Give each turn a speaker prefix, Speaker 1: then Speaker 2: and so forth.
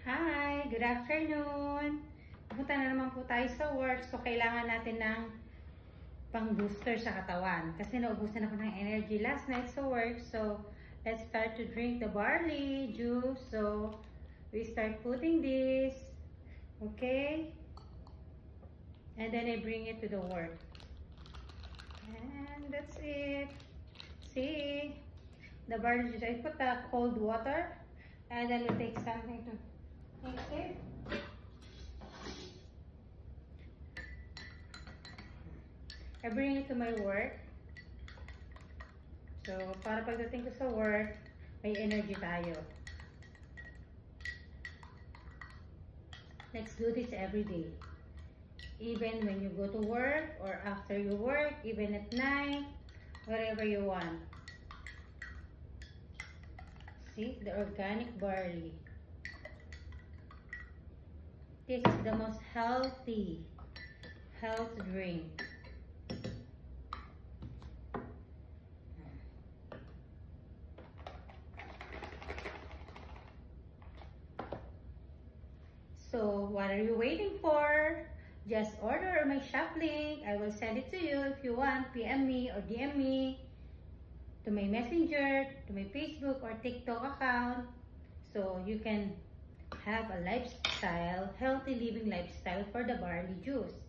Speaker 1: Hi! Good afternoon! Pupunta na naman po tayo sa work. So, kailangan natin ng pang-booster sa katawan. Kasi naubusan ako ng energy last night sa work. So, let's start to drink the barley juice. So, we start putting this. Okay? And then I bring it to the work. And that's it. See? The barley juice. I put the cold water. And then we take something to mix it. I bring it to my work. So, para pagdating ko sa work, may energy tayo. Let's do this every day. Even when you go to work or after you work, even at night, wherever you want. See, the organic barley. This is the most healthy health drink. So, what are you waiting for? Just order my shop link. I will send it to you if you want. PM me or DM me to my messenger, to my Facebook or TikTok account. So, you can have a lifestyle, healthy living lifestyle for the barley juice.